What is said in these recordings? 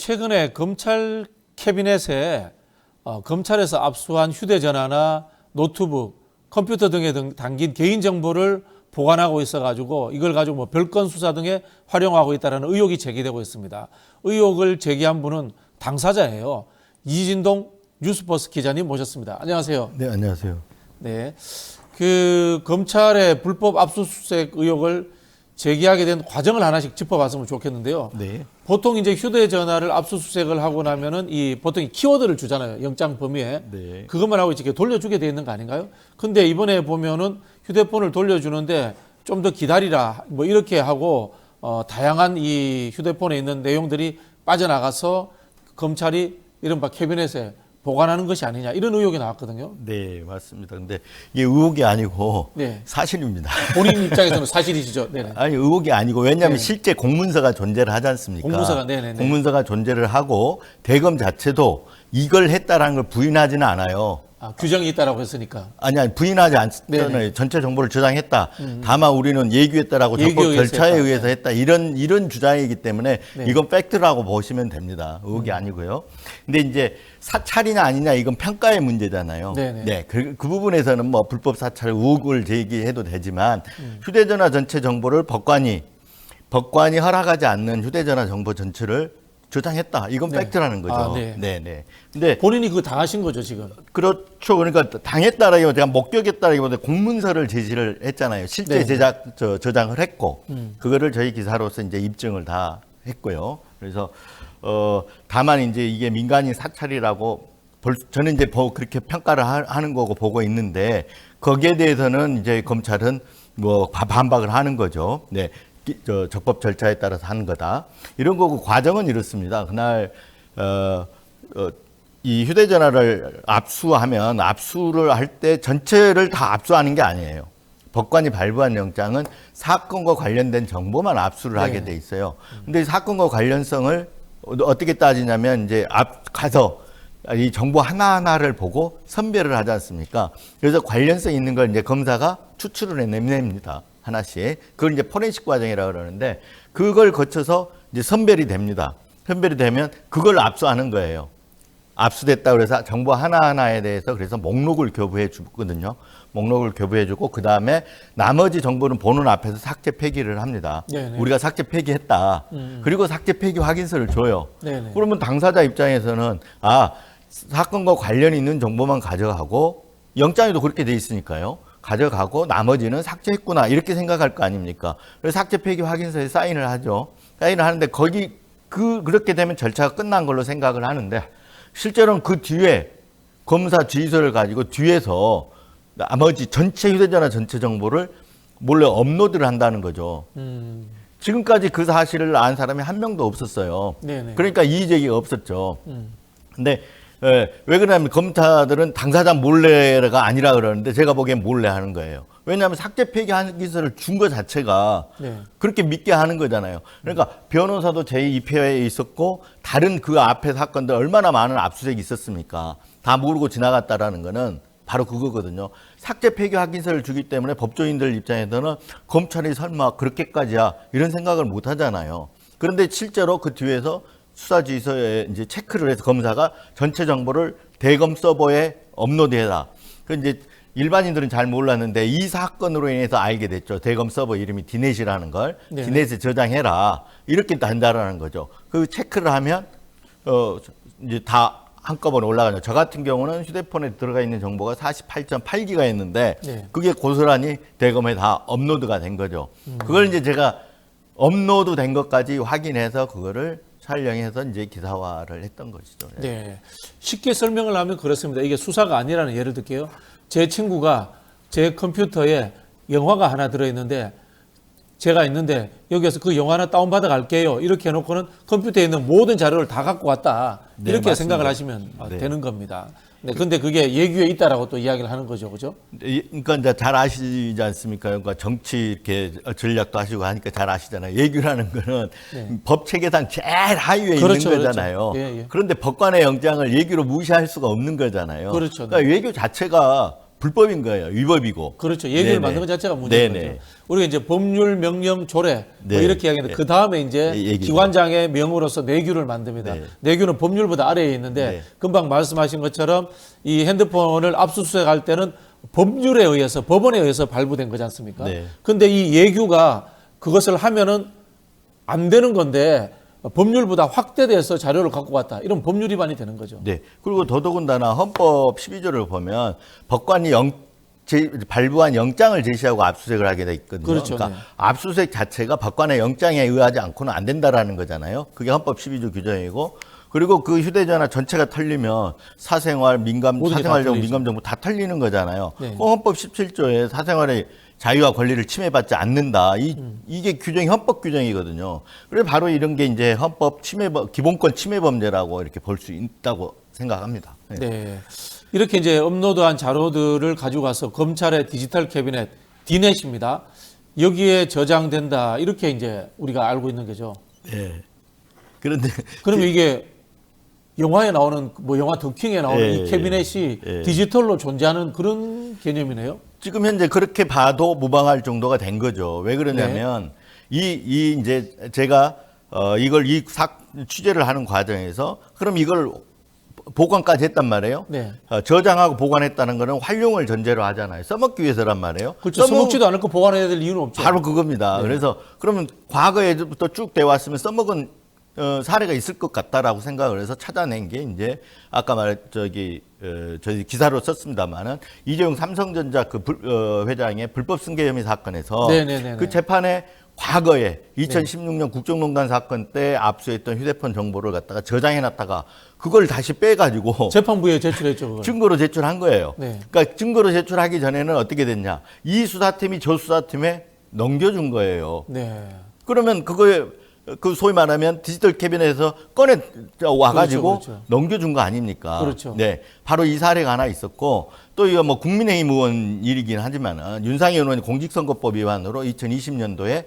최근에 검찰 캐비넷에 검찰에서 압수한 휴대전화나 노트북, 컴퓨터 등에 담긴 개인정보를 보관하고 있어가지고 이걸 가지고 뭐 별건 수사 등에 활용하고 있다는 의혹이 제기되고 있습니다. 의혹을 제기한 분은 당사자예요. 이진동 뉴스버스 기자님 모셨습니다. 안녕하세요. 네, 안녕하세요. 네, 그 검찰의 불법 압수수색 의혹을 제기하게 된 과정을 하나씩 짚어봤으면 좋겠는데요. 네. 보통 이제 휴대전화를 압수수색을 하고 나면은 보통 키워드를 주잖아요. 영장 범위에. 네. 그것만 하고 이렇게 돌려주게 돼 있는 거 아닌가요? 근데 이번에 보면은 휴대폰을 돌려주는데 좀 더 기다리라 뭐 이렇게 하고 다양한 이 휴대폰에 있는 내용들이 빠져나가서 검찰이 이른바 캐비넷에 보관하는 것이 아니냐 이런 의혹이 나왔거든요. 네, 맞습니다. 근데 이게 의혹이 아니고 네. 사실입니다. 본인 입장에서는 사실이시죠? 네네. 아니, 의혹이 아니고 왜냐하면 네. 실제 공문서가 존재를 하지 않습니까? 공문서가, 네네네. 공문서가 존재를 하고 대검 자체도 이걸 했다라는 걸 부인하지는 않아요. 규정이 있다라고 했으니까. 아니 부인하지 않잖아요. 네네. 전체 정보를 저장했다. 다만 우리는 예규했다라고 적법 절차에 했다. 의해서 했다. 이런 주장이기 때문에 네. 이건 팩트라고 보시면 됩니다. 의혹이 아니고요. 근데 이제 사찰이냐 아니냐 이건 평가의 문제잖아요. 네네. 네, 그 부분에서는 뭐 불법 사찰 의혹을 제기해도 되지만 휴대전화 전체 정보를 법관이 허락하지 않는 휴대전화 정보 전체를 저장했다. 이건 네. 팩트라는 거죠. 네. 네. 근데 본인이 그거 당하신 거죠 지금. 그렇죠. 그러니까 당했다라기보다 제가 목격했다라기보다 공문서를 제시를 했잖아요. 실제 네. 저장을 했고 그거를 저희 기사로서 이제 입증을 다 했고요. 그래서 다만 이제 이게 민간인 사찰이라고 저는 이제 그렇게 평가를 하는 거고 보고 있는데 거기에 대해서는 이제 검찰은 뭐 반박을 하는 거죠. 네. 적법 절차에 따라서 하는 거다. 이런 거고 과정은 이렇습니다. 그날 이 휴대전화를 압수하면 압수를 할 때 전체를 다 압수하는 게 아니에요. 법관이 발부한 영장은 사건과 관련된 정보만 압수를 하게 돼 있어요. 근데 사건과 관련성을 어떻게 따지냐면 이제 가서 이 정보 하나하나를 보고 선별을 하지 않습니까? 그래서 관련성 있는 걸 이제 검사가 추출을 해냅니다. 하나씩. 그걸 이제 포렌식 과정이라고 그러는데 그걸 거쳐서 이제 선별이 됩니다. 선별이 되면 그걸 압수하는 거예요. 압수됐다 그래서 정보 하나하나에 대해서 그래서 목록을 교부해 주거든요. 목록을 교부해 주고 그다음에 나머지 정보는 보는 앞에서 삭제 폐기를 합니다. 네네. 우리가 삭제 폐기했다. 그리고 삭제 폐기 확인서를 줘요. 네네. 그러면 당사자 입장에서는 사건과 관련이 있는 정보만 가져가고 영장에도 그렇게 돼 있으니까요. 가져가고 나머지는 삭제했구나 이렇게 생각할 거 아닙니까? 그래서 삭제 폐기 확인서에 사인을 하죠. 사인을 하는데 그렇게 되면 절차가 끝난 걸로 생각을 하는데 실제로는 그 뒤에 검사 지휘서를 가지고 뒤에서 나머지 전체 휴대전화 전체 정보를 몰래 업로드를 한다는 거죠. 지금까지 그 사실을 안 사람이 한 명도 없었어요. 네네. 그러니까 이의 제기가 없었죠. 근데 왜 그러냐면 검사들은 당사자 몰래가 아니라 그러는데 제가 보기엔 몰래 하는 거예요. 왜냐하면 삭제 폐기 기서를 준 것 자체가 그렇게 믿게 하는 거잖아요. 그러니까 변호사도 제2패에 있었고 다른 그 앞에 사건들 얼마나 많은 압수수색이 있었습니까? 다 모르고 지나갔다라는 거는 바로 그거거든요. 삭제 폐기 확인서를 주기 때문에 법조인들 입장에서는 검찰이 설마 그렇게까지야 이런 생각을 못 하잖아요. 그런데 실제로 그 뒤에서 수사지휘서에 이제 체크를 해서 검사가 전체 정보를 대검 서버에 업로드해라. 그 이제 일반인들은 잘 몰랐는데 이 사건으로 인해서 알게 됐죠. 대검 서버 이름이 디넷이라는 걸. 네. 디넷에 저장해라. 이렇게 한다라는 거죠. 그 체크를 하면 이제 다 한꺼번에 올라가죠. 저 같은 경우는 휴대폰에 들어가 있는 정보가 48.8기가였는데 그게 고스란히 대검에 다 업로드가 된 거죠. 그걸 이제 제가 업로드 된 것까지 확인해서 그거를 촬영해서 이제 기사화를 했던 것이죠. 네. 쉽게 설명을 하면 그렇습니다. 이게 수사가 아니라는 예를 들게요. 제 친구가 제 컴퓨터에 영화가 하나 들어있는데 제가 있는데 여기에서 그 영화 하나 다운받아 갈게요. 이렇게 해놓고는 컴퓨터에 있는 모든 자료를 다 갖고 왔다. 네, 이렇게 맞습니다. 생각을 하시면 되는 겁니다. 네, 근데 그게 예규에 있다라고 또 이야기를 하는 거죠. 그죠? 그러니까 이제 잘 아시지 않습니까? 그러니까 정치 이렇게 전략도 하시고 하니까 잘 아시잖아요. 예규라는 거는 법 체계상 제일 하위에 그렇죠, 있는 거잖아요. 그렇죠. 예. 그런데 법관의 영장을 예규로 무시할 수가 없는 거잖아요. 그렇죠. 그러니까 예규 자체가 불법인 거예요. 위법이고. 그렇죠. 얘기를 네네. 만든 것 자체가 문제인 네네. 거죠. 우리가 이제 법률 명령 조례 뭐 네. 이렇게 이야기하는데 그 다음에 이제 얘기죠. 기관장의 명으로서 내규를 만듭니다. 네. 내규는 법률보다 아래에 있는데 네. 금방 말씀하신 것처럼 이 핸드폰을 압수수색할 때는 법률에 의해서 법원에 의해서 발부된 거지 않습니까? 네. 근데 이 예규가 그것을 하면은 안 되는 건데 법률보다 확대돼서 자료를 갖고 갔다. 이런 법률 위반이 되는 거죠. 네. 그리고 더더군다나 헌법 12조를 보면 법관이 발부한 영장을 제시하고 압수수색을 하게 돼 있거든요. 그렇죠. 그러니까 네. 압수수색 자체가 법관의 영장에 의하지 않고는 안 된다라는 거잖아요. 그게 헌법 12조 규정이고, 그리고 그 휴대전화 전체가 털리면 사생활, 모든 게다 사생활 정보, 털리죠. 민감 정보 다 털리는 거잖아요. 네. 그 헌법 17조에 사생활의 자유와 권리를 침해받지 않는다. 이게 규정이 헌법 규정이거든요. 그래서 바로 이런 게 이제 헌법 기본권 침해 범죄라고 이렇게 볼 수 있다고 생각합니다. 네. 네. 이렇게 이제 업로드한 자료들을 가지고 가서 검찰의 디지털 캐비넷 디넷입니다. 여기에 저장된다. 이렇게 이제 우리가 알고 있는 거죠. 네. 그런데 그러면 이게 영화에 나오는 뭐 영화 더킹에 나오는 예, 이 캐비넷이 예. 디지털로 존재하는 그런 개념이네요. 지금 현재 그렇게 봐도 무방할 정도가 된 거죠. 왜 그러냐면 이제 제가 이걸 취재를 하는 과정에서 그럼 이걸 보관까지 했단 말이에요. 네. 저장하고 보관했다는 거는 활용을 전제로 하잖아요. 써먹기 위해서란 말이에요. 그렇죠. 써먹지도 않을 거 보관해야 될 이유는 없죠. 바로 그겁니다. 네. 그래서 그러면 과거에부터 쭉 돼 왔으면 써먹은 사례가 있을 것 같다라고 생각을 해서 찾아낸 게 이제 아까 저희 기사로 썼습니다만은 이재용 삼성전자 회장의 불법 승계 혐의 사건에서 네네네네. 그 재판에 과거에 2016년 국정농단 사건 때 압수했던 휴대폰 정보를 갖다가 저장해놨다가 그걸 다시 빼가지고 재판부에 제출했죠. 그걸. 증거로 제출한 거예요. 네. 그러니까 증거로 제출하기 전에는 어떻게 됐냐? 이 수사팀이 저 수사팀에 넘겨준 거예요. 네. 그러면 그거에 그 소위 말하면 디지털 캐비넷에서 꺼내 와가지고 그렇죠. 넘겨준 거 아닙니까? 그렇죠. 네, 바로 이 사례가 하나 있었고 또 이거 뭐 국민의힘 의원 일이긴 하지만은 윤상현 의원이 공직선거법 위반으로 2020년도에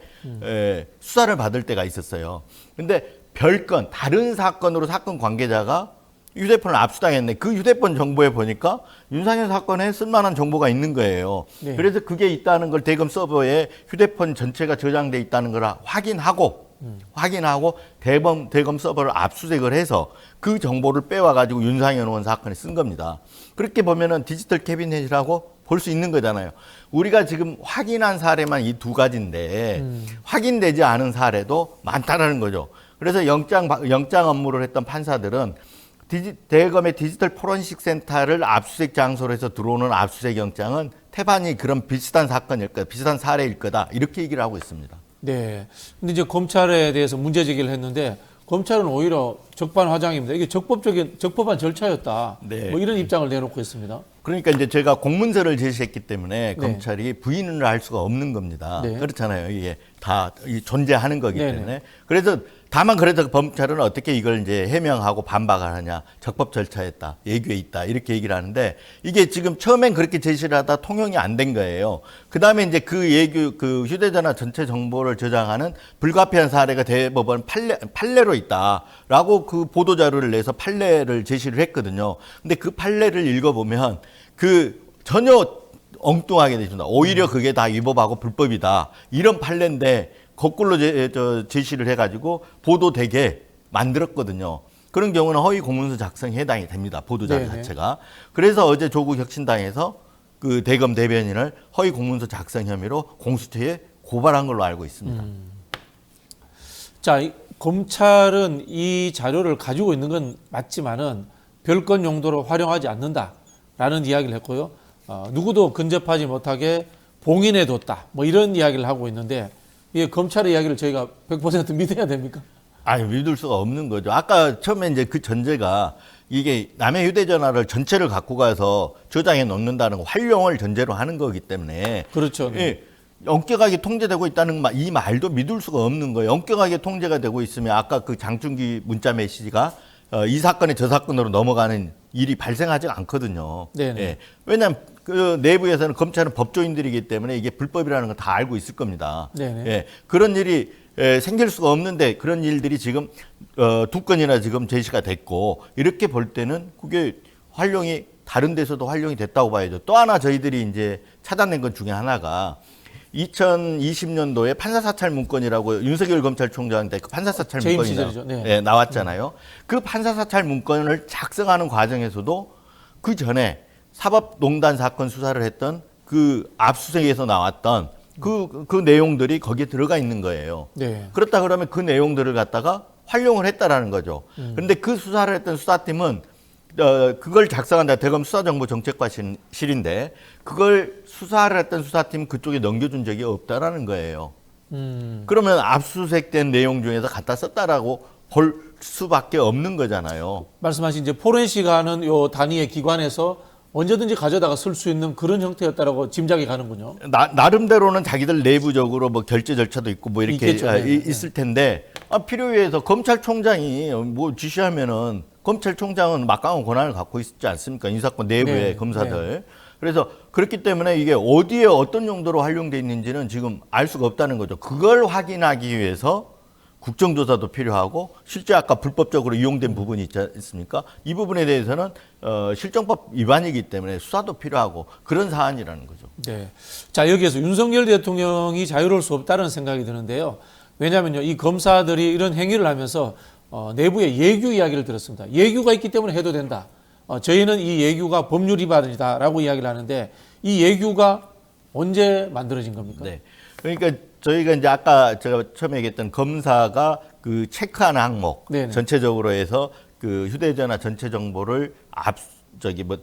수사를 받을 때가 있었어요. 근데 별건 다른 사건으로 사건 관계자가 휴대폰을 압수당했네. 그 휴대폰 정보에 보니까 윤상현 사건에 쓸만한 정보가 있는 거예요. 네. 그래서 그게 있다는 걸 대검 서버에 휴대폰 전체가 저장돼 있다는 걸 확인하고 대검 서버를 압수수색을 해서 그 정보를 빼와가지고 윤상현 의원 사건에 쓴 겁니다. 그렇게 보면은 디지털 캐비넷이라고 볼 수 있는 거잖아요. 우리가 지금 확인한 사례만 이 두 가지인데 확인되지 않은 사례도 많다라는 거죠. 그래서 영장 업무를 했던 판사들은 대검의 디지털 포렌식 센터를 압수수색 장소로 해서 들어오는 압수수색 영장은 태반이 그런 비슷한 사건일 거다, 비슷한 사례일 거다 이렇게 얘기를 하고 있습니다. 네. 근데 이제 검찰에 대해서 문제 제기를 했는데 검찰은 오히려 적반하장입니다. 이게 적법한 절차였다. 네. 뭐 이런 입장을 내놓고 있습니다. 그러니까 이제 제가 공문서를 제시했기 때문에 네. 검찰이 부인을 할 수가 없는 겁니다. 네. 그렇잖아요. 이게 다 존재하는 거기 네네. 때문에. 그래서 검찰은 어떻게 이걸 이제 해명하고 반박을 하냐. 적법 절차였다. 예규에 있다. 이렇게 얘기를 하는데 이게 지금 처음엔 그렇게 제시를 하다 통용이 안 된 거예요. 그 다음에 이제 그 휴대전화 전체 정보를 저장하는 불가피한 사례가 대법원 판례로 있다라고 그 보도자료를 내서 판례를 제시를 했거든요. 근데 그 판례를 읽어보면 전혀 엉뚱하게 되십니다. 오히려 그게 다 위법하고 불법이다. 이런 판례인데 거꾸로 제시를 해가지고 보도되게 만들었거든요. 그런 경우는 허위 공문서 작성에 해당이 됩니다. 보도자료 네네. 자체가. 그래서 어제 조국 혁신당에서 그 대검 대변인을 허위 공문서 작성 혐의로 공수처에 고발한 걸로 알고 있습니다. 자, 검찰은 이 자료를 가지고 있는 건 맞지만은 별건 용도로 활용하지 않는다라는 이야기를 했고요. 누구도 근접하지 못하게 봉인해 뒀다. 뭐 이런 이야기를 하고 있는데 이게 검찰의 이야기를 저희가 100% 믿어야 됩니까? 아니, 믿을 수가 없는 거죠. 아까 처음에 이제 그 전제가 이게 남의 휴대전화를 전체를 갖고 가서 저장해 놓는다는 거 활용을 전제로 하는 거기 때문에. 그렇죠. 네. 예, 엄격하게 통제되고 있다는 이 말도 믿을 수가 없는 거예요. 엄격하게 통제가 되고 있으면 아까 그 장충기 문자 메시지가 이 사건이 저 사건으로 넘어가는 일이 발생하지 않거든요. 네네. 예, 왜냐하면 그 내부에서는 검찰은 법조인들이기 때문에 이게 불법이라는 걸 다 알고 있을 겁니다. 네네. 예, 그런 일이 생길 수가 없는데 그런 일들이 지금 두 건이나 지금 제시가 됐고 이렇게 볼 때는 그게 활용이 다른 데서도 활용이 됐다고 봐야죠. 또 하나 저희들이 이제 찾아낸 것 중에 하나가 2020년도에 판사사찰 문건이라고 윤석열 검찰총장 때 그 판사사찰 재임 문건이 시절이죠. 네. 네, 나왔잖아요. 그 판사사찰 문건을 작성하는 과정에서도 그 전에 사법농단 사건 수사를 했던 그 압수수색에서 나왔던 그 내용들이 거기에 들어가 있는 거예요. 네. 그렇다 그러면 그 내용들을 갖다가 활용을 했다라는 거죠. 그런데 그 수사를 했던 수사팀은 그걸 작성한다 대검 수사정보정책과실인데 그걸 수사를 했던 수사팀 그쪽에 넘겨준 적이 없다라는 거예요. 그러면 압수수색된 내용 중에서 갖다 썼다라고 볼 수밖에 없는 거잖아요. 말씀하신 이제 포렌식 하는 요 단위의 기관에서 언제든지 가져다가 쓸 수 있는 그런 형태였다라고 짐작이 가는군요. 나름대로는 자기들 내부적으로 뭐 결제 절차도 있고 뭐 이렇게 있겠죠. 네. 있을 텐데 필요에 의해서 검찰총장이 뭐 지시하면은 검찰총장은 막강한 권한을 갖고 있지 않습니까? 인사권 내부의 네. 검사들. 네. 그래서 그렇기 때문에 이게 어디에 어떤 용도로 활용돼 있는지는 지금 알 수가 없다는 거죠. 그걸 확인하기 위해서 국정조사도 필요하고 실제 아까 불법적으로 이용된 부분이 있지 않습니까? 이 부분에 대해서는 실정법 위반이기 때문에 수사도 필요하고 그런 사안이라는 거죠. 네. 자, 여기에서 윤석열 대통령이 자유로울 수 없다는 생각이 드는데요. 왜냐하면요, 이 검사들이 이런 행위를 하면서 내부의 예규 이야기를 들었습니다. 예규가 있기 때문에 해도 된다. 저희는 이 예규가 법률 위반이다라고 이야기를 하는데 이 예규가 언제 만들어진 겁니까? 네. 그러니까 저희가 이제 아까 제가 처음에 얘기했던 검사가 그 체크하는 항목 네네. 전체적으로 해서 그 휴대전화 전체 정보를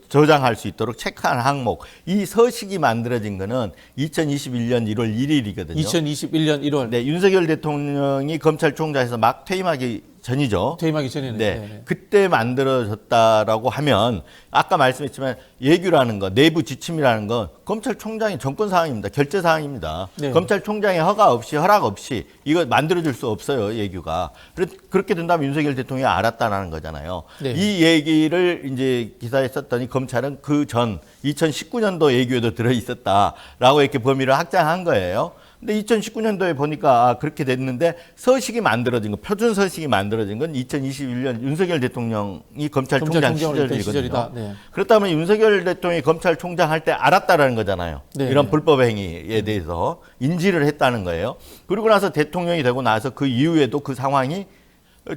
저장할 수 있도록 체크하는 항목 이 서식이 만들어진 거는 2021년 1월 1일이거든요. 2021년 1월. 네, 윤석열 대통령이 검찰총장에서 막 퇴임하기 전이죠. 퇴임하기 전이네요. 네, 네네. 그때 만들어졌다라고 하면 아까 말씀했지만 예규라는 거, 내부 지침이라는 건 검찰총장의 정권 사항입니다. 결재 사항입니다. 네. 검찰총장의 허락 없이 이거 만들어줄 수 없어요. 예규가. 그렇게 된다면 윤석열 대통령이 알았다라는 거잖아요. 네. 이 얘기를 이제 기사에 썼더니 검찰은 그 전 2019년도 예규에도 들어 있었다라고 이렇게 범위를 확장한 거예요. 근데 2019년도에 보니까 그렇게 됐는데 서식이 만들어진 거, 표준 서식이 만들어진 건 2021년 윤석열 대통령이 검찰총장 시절이거든요. 시절이다. 네. 그렇다면 윤석열 대통령이 검찰총장 할 때 알았다라는 거잖아요. 네. 이런 불법 행위에 대해서 인지를 했다는 거예요. 그리고 나서 대통령이 되고 나서 그 이후에도 그 상황이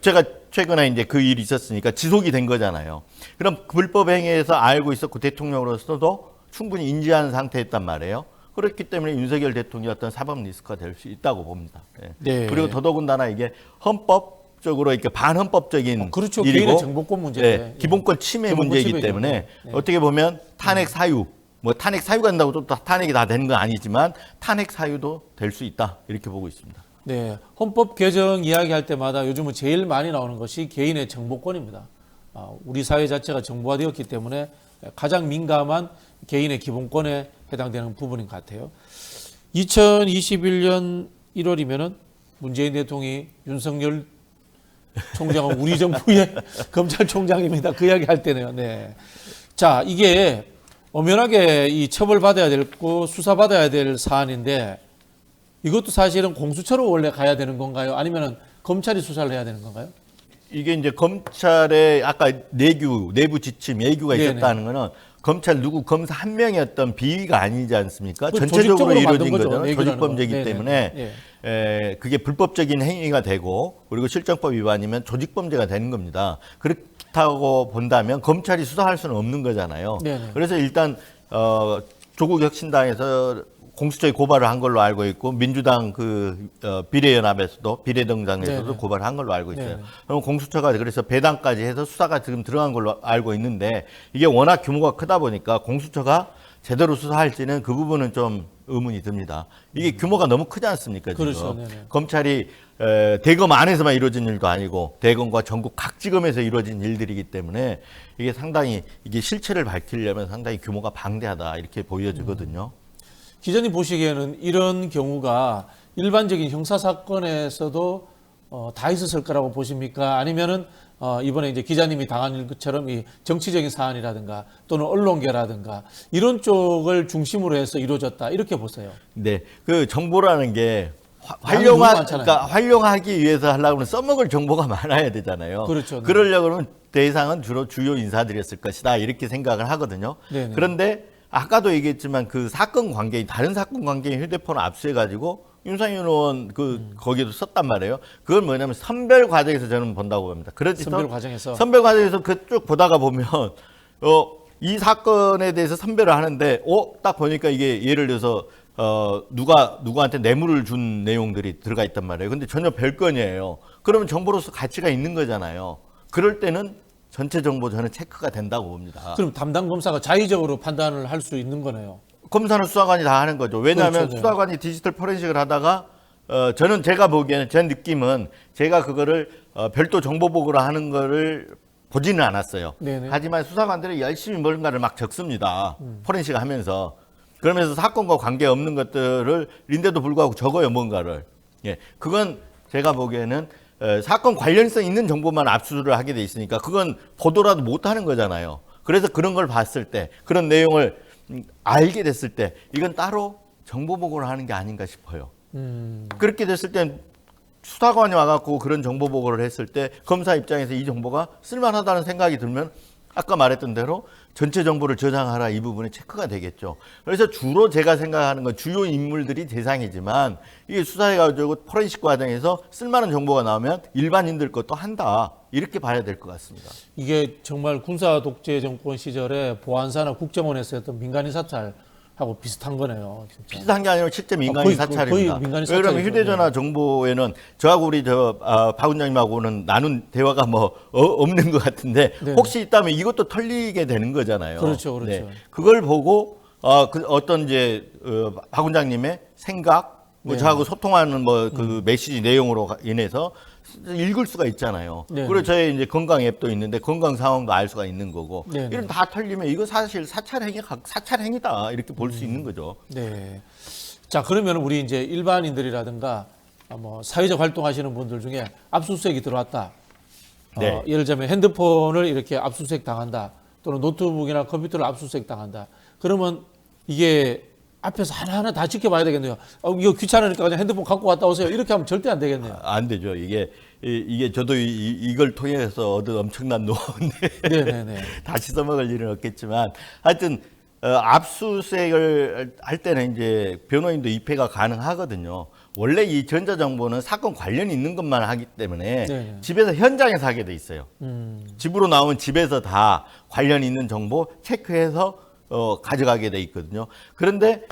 제가 최근에 이제 그 일이 있었으니까 지속이 된 거잖아요. 그럼 불법 행위에서 알고 있었고 대통령으로서도 충분히 인지한 상태였단 말이에요. 그렇기 때문에 윤석열 대통령이 어떤 사법 리스크가 될 수 있다고 봅니다. 네. 네. 그리고 더더군다나 이게 헌법적으로 이렇게 반헌법적인 그렇죠. 일이고 개인의 정보권 문제인데. 네, 기본권 침해 기본권 문제이기 침해죠. 때문에 네. 어떻게 보면 탄핵 사유, 뭐 탄핵 사유가 된다고 또 탄핵이 다 되는 건 아니지만 탄핵 사유도 될 수 있다 이렇게 보고 있습니다. 네, 헌법 개정 이야기할 때마다 요즘은 제일 많이 나오는 것이 개인의 정보권입니다. 우리 사회 자체가 정보화되었기 때문에 가장 민감한 개인의 기본권에 해당되는 부분인 것 같아요. 2021년 1월이면은 문재인 대통령이 윤석열 총장은 우리 정부의 검찰총장입니다. 그 이야기 할 때네요. 네. 자, 이게 엄연하게 이 처벌받아야 되고 수사받아야 될 사안인데 이것도 사실은 공수처로 원래 가야 되는 건가요? 아니면은 검찰이 수사를 해야 되는 건가요? 이게 이제 검찰의 아까 내부 지침, 예규가 네네. 있었다는 거는 검찰 검사 한 명의 어떤 비위가 아니지 않습니까? 그 전체적으로 조직적으로 이루어진 만든 거죠, 거잖아요. 내규라는 조직범죄이기 건. 때문에 네네. 그게 불법적인 행위가 되고 그리고 실정법 위반이면 조직범죄가 되는 겁니다. 그렇다고 본다면 검찰이 수사할 수는 없는 거잖아요. 네네. 그래서 일단 조국 혁신당에서 공수처에 고발을 한 걸로 알고 있고 민주당 비례연합에서도 비례정당에서도 네네. 고발을 한 걸로 알고 있어요. 네네. 그럼 공수처가 그래서 배당까지 해서 수사가 지금 들어간 걸로 알고 있는데 이게 워낙 규모가 크다 보니까 공수처가 제대로 수사할지는 그 부분은 좀 의문이 듭니다. 이게 규모가 너무 크지 않습니까? 지금 그렇죠. 네네. 검찰이 대검 안에서만 이루어진 일도 아니고 대검과 전국 각 지검에서 이루어진 일들이기 때문에 이게 상당히 이게 실체를 밝히려면 상당히 규모가 방대하다 이렇게 보여지거든요. 기자님 보시기에는 이런 경우가 일반적인 형사 사건에서도 다 있었을 거라고 보십니까? 아니면은 이번에 이제 기자님이 당한 것처럼 이 정치적인 사안이라든가 또는 언론계라든가 이런 쪽을 중심으로 해서 이루어졌다 이렇게 보세요. 네, 그 정보라는 게 그러니까 활용하기 위해서 하려면 써먹을 정보가 많아야 되잖아요. 그렇죠. 네. 그러려면 대상은 주로 주요 인사들이었을 것이다 이렇게 생각을 하거든요. 네네. 그런데 아까도 얘기했지만 그 사건 관계인 다른 사건 관계인 휴대폰을 압수해가지고 윤상현 의원 거기도 썼단 말이에요. 그건 뭐냐면 선별 과정에서 저는 본다고 봅니다. 그렇지 선별 과정에서 선별 과정에서 그 쭉 보다가 보면 이 사건에 대해서 선별을 하는데 딱 보니까 이게 예를 들어서 누구한테 뇌물을 준 내용들이 들어가 있단 말이에요. 근데 전혀 별건이에요. 그러면 정보로서 가치가 있는 거잖아요. 그럴 때는 전체 정보 저는 체크가 된다고 봅니다. 그럼 담당 검사가 자의적으로 판단을 할 수 있는 거네요. 검사는 수사관이 다 하는 거죠. 왜냐하면 그렇죠, 네. 수사관이 디지털 포렌식을 하다가 저는 제가 보기에는 제 느낌은 제가 그거를 별도 정보 보고를 하는 거를 보지는 않았어요. 네네. 하지만 수사관들이 열심히 뭔가를 막 적습니다. 포렌식 하면서. 그러면서 사건과 관계없는 것들을 인데도 불구하고 적어요, 뭔가를. 예, 그건 제가 보기에는 사건 관련성 있는 정보만 압수를 하게 돼 있으니까 그건 보도라도 못 하는 거잖아요. 그래서 그런 걸 봤을 때, 그런 내용을 알게 됐을 때 이건 따로 정보 보고를 하는 게 아닌가 싶어요. 그렇게 됐을 땐 수사관이 와갖고 그런 정보 보고를 했을 때 검사 입장에서 이 정보가 쓸만하다는 생각이 들면 아까 말했던 대로 전체 정보를 저장하라 이 부분이 체크가 되겠죠. 그래서 주로 제가 생각하는 건 주요 인물들이 대상이지만 이게 수사해가지고 포렌식 과정에서 쓸만한 정보가 나오면 일반인들 것도 한다. 이렇게 봐야 될 것 같습니다. 이게 정말 군사 독재 정권 시절에 보안사나 국정원에서 했던 민간인 사찰하고 비슷한 거네요. 진짜. 비슷한 게 아니라 실제 민간인 사찰입니다. 거의 민간인 사찰이죠. 왜냐하면 휴대전화 정보에는 저하고 우리 박 원장님하고는 나눈 대화가 없는 것 같은데 네. 혹시 있다면 이것도 털리게 되는 거잖아요. 그렇죠, 그렇죠. 그걸 보고 어떤 이제 박 원장님의 생각, 네. 저하고 소통하는 그 메시지 내용으로 인해서 읽을 수가 있잖아요. 네. 그리고 저희 이제 건강 앱도 있는데 건강 상황도 알 수가 있는 거고 네. 이런 다 털리면 이거 사실 사찰행위다 이렇게 볼 수 있는 거죠. 네. 자, 그러면 우리 이제 일반인들이라든가 뭐 사회적 활동하시는 분들 중에 압수수색이 들어왔다. 네. 예를 들면 핸드폰을 이렇게 압수수색 당한다. 또는 노트북이나 컴퓨터를 압수수색 당한다. 그러면 이게 앞에서 하나하나 다 지켜봐야 되겠네요. 이거 귀찮으니까 그냥 핸드폰 갖고 갔다 오세요. 이렇게 하면 절대 안 되겠네요. 안 되죠. 이게 저도 이걸 통해서 얻은 엄청난 노하우인데 네네네. 다시 써먹을 일은 없겠지만 하여튼 압수수색을 할 때는 이제 변호인도 입회가 가능하거든요. 원래 이 전자정보는 사건 관련이 있는 것만 하기 때문에 네네. 집에서 현장에서 하게 돼 있어요. 집으로 나오면 집에서 다 관련 있는 정보 체크해서 가져가게 돼 있거든요. 그런데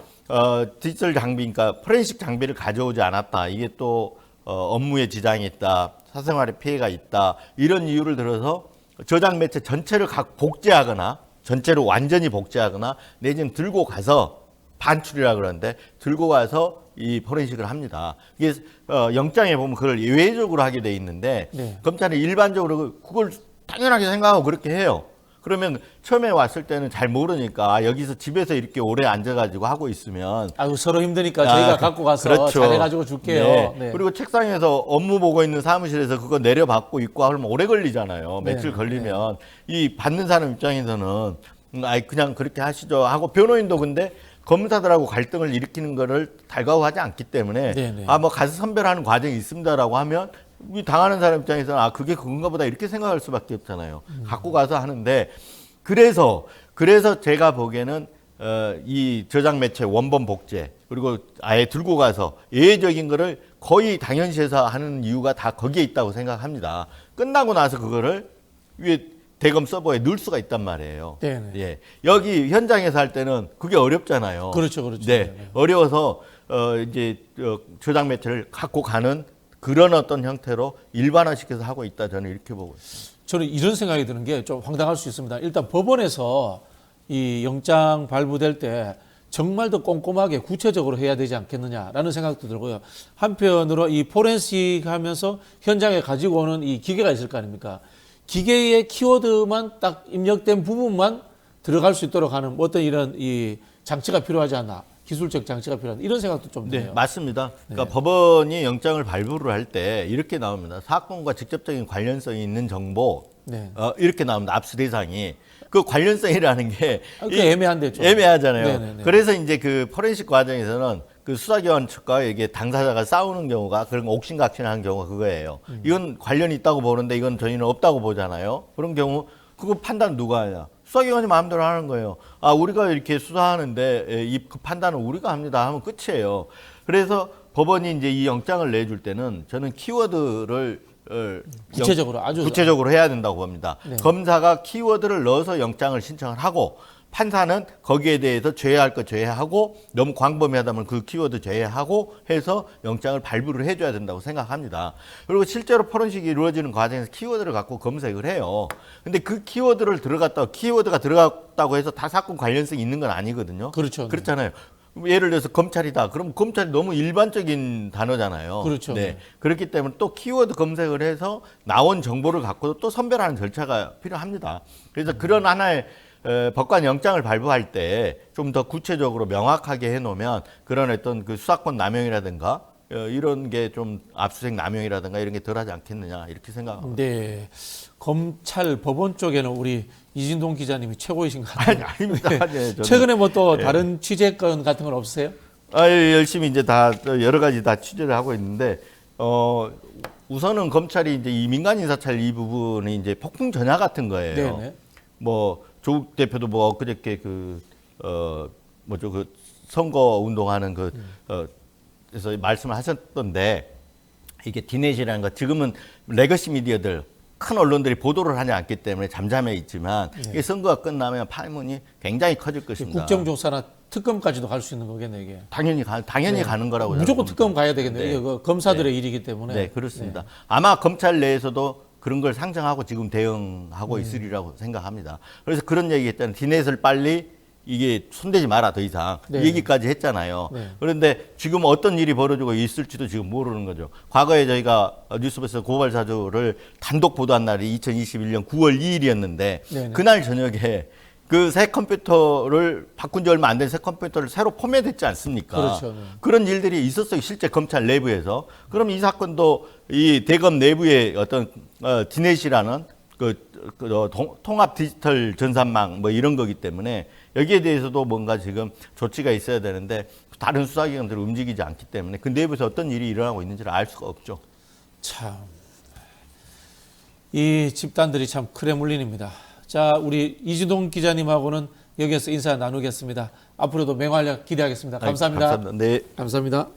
디지털 장비, 그러니까 포렌식 장비를 가져오지 않았다. 이게 또 업무에 지장이 있다. 사생활에 피해가 있다. 이런 이유를 들어서 저장 매체 전체를 복제하거나 전체로 완전히 복제하거나 내지는 들고 가서 반출이라 그러는데 들고 가서 이 포렌식을 합니다. 이게 영장에 보면 그걸 예외적으로 하게 돼 있는데 네. 검찰은 일반적으로 그걸 당연하게 생각하고 그렇게 해요. 그러면 처음에 왔을 때는 잘 모르니까 여기서 집에서 이렇게 오래 앉아가지고 하고 있으면 아이고 서로 힘드니까 저희가 갖고 가서 그렇죠. 잘해가지고 줄게요. 네. 네. 그리고 책상에서 업무 보고 있는 사무실에서 그거 내려받고 있고 하면 오래 걸리잖아요. 며칠 네. 걸리면 이 받는 사람 입장에서는 그냥 그렇게 하시죠 하고 변호인도 근데 검사들하고 갈등을 일으키는 거를 달가워하지 않기 때문에 네네. 뭐 가서 선별하는 과정이 있습니다라고 하면 이 당하는 사람 입장에서는 그게 그건가 보다 이렇게 생각할 수밖에 없잖아요. 갖고 가서 하는데 그래서 제가 보기에는 이 저장 매체 원본 복제 그리고 아예 들고 가서 예외적인 거를 거의 당연시해서 하는 이유가 다 거기에 있다고 생각합니다. 끝나고 나서 그거를 위에 대검 서버에 넣을 수가 있단 말이에요. 네네. 예. 여기 현장에서 할 때는 그게 어렵잖아요. 그렇죠, 그렇죠. 네. 네. 어려워서 이제 저장 매체를 갖고 가는 그런 어떤 형태로 일반화시켜서 하고 있다 저는 이렇게 보고 있습니다. 저는 이런 생각이 드는 게 좀 황당할 수 있습니다. 일단 법원에서 이 영장 발부될 때 정말 더 꼼꼼하게 구체적으로 해야 되지 않겠느냐라는 생각도 들고요. 한편으로 이 포렌식 하면서 현장에 가지고 오는 이 기계가 있을 거 아닙니까? 기계의 키워드만 딱 입력된 부분만 들어갈 수 있도록 하는 어떤 이런 이 장치가 필요하지 않나. 기술적 장치가 필요하다. 이런 생각도 좀 드네요. 네, 맞습니다. 그러니까 네. 법원이 영장을 발부를 할 때 이렇게 나옵니다. 사건과 직접적인 관련성이 있는 정보 네. 이렇게 나옵니다. 압수 대상이. 그 관련성이라는 게 그게 애매한데 좀. 애매하잖아요. 네네네. 그래서 이제 그 포렌식 과정에서는 그 수사기관 측과 이게 당사자가 싸우는 경우가 그런 옥신각신하는 경우가 그거예요. 이건 관련이 있다고 보는데 이건 저희는 없다고 보잖아요. 그런 경우 그거 판단 누가 하냐? 수사기관이 마음대로 하는 거예요. 아, 우리가 이렇게 수사하는데 그 판단은 우리가 합니다 하면 끝이에요. 그래서 법원이 이제 이 영장을 내줄 때는 저는 키워드를 구체적으로 아주 구체적으로 해야 된다고 봅니다. 네. 검사가 키워드를 넣어서 영장을 신청을 하고 판사는 거기에 대해서 제외할 거 제외하고 너무 광범위하다면 그 키워드 제외하고 해서 영장을 발부를 해줘야 된다고 생각합니다. 그리고 실제로 포렌식이 이루어지는 과정에서 키워드를 갖고 검색을 해요. 근데 그 키워드가 들어갔다고 해서 다 사건 관련성이 있는 건 아니거든요. 그렇죠. 그렇잖아요. 예를 들어서 검찰이다. 그럼 검찰이 너무 일반적인 단어잖아요. 그렇죠. 네. 그렇기 때문에 또 키워드 검색을 해서 나온 정보를 갖고도 또 선별하는 절차가 필요합니다. 그래서 그런 하나의 법관 영장을 발부할 때 좀 더 구체적으로 명확하게 해놓으면 그런 어떤 그 수사권 남용이라든가 이런 게 좀 압수수색 남용이라든가 이런 게 덜하지 않겠느냐 이렇게 생각합니다. 네. 검찰 법원 쪽에는 우리 이진동 기자님이 최고이신 것 같아요. 아닙니다. 네. 네, 저는. 최근에 뭐 또 다른 취재건 같은 건 없으세요? 열심히 이제 다 여러 가지 다 취재를 하고 있는데 우선은 검찰이 이제 이 민간 인사찰 이 부분이 이제 폭풍 전야 같은 거예요. 네네. 뭐 조국 대표도 뭐 그저께 뭐죠 그 선거 운동하는 그래서 말씀을 하셨던데 이게 디넷이라는 거 지금은 레거시 미디어들 큰 언론들이 보도를 하지 않기 때문에 잠잠해 있지만 이게 선거가 끝나면 파문이 굉장히 커질 것입니다. 국정조사나 특검까지도 갈 수 있는 거겠네 이게. 당연히 가는 거라고 무조건 저는 특검 가야 되겠네요. 네. 이게 그 검사들의 일이기 때문에. 네, 그렇습니다. 아마 검찰 내에서도 그런 걸 상정하고 지금 대응하고 있으리라고 생각합니다. 그래서 그런 얘기 했잖아요. 디넷을 빨리 이게 손대지 마라 더 이상 네. 이 얘기까지 했잖아요. 네. 그런데 지금 어떤 일이 벌어지고 있을지도 지금 모르는 거죠. 과거에 저희가 뉴스버스 고발 사주를 단독 보도한 날이 2021년 9월 2일이었는데 네네. 그날 저녁에 그 새 컴퓨터를 바꾼 지 얼마 안 된 새 컴퓨터를 새로 포맷했지 않습니까? 그렇죠. 네. 그런 일들이 있었어요. 실제 검찰 내부에서. 그럼 이 사건도 이 대검 내부의 어떤 디넷이라는 통합 디지털 전산망 뭐 이런 거기 때문에 여기에 대해서도 뭔가 지금 조치가 있어야 되는데 다른 수사기관들이 움직이지 않기 때문에 그 내부에서 어떤 일이 일어나고 있는지를 알 수가 없죠. 참. 이 집단들이 참 크레물린입니다. 자, 우리 이진동 기자님하고는 여기에서 인사 나누겠습니다. 앞으로도 맹활약 기대하겠습니다. 감사합니다. 감사합니다. 네. 감사합니다.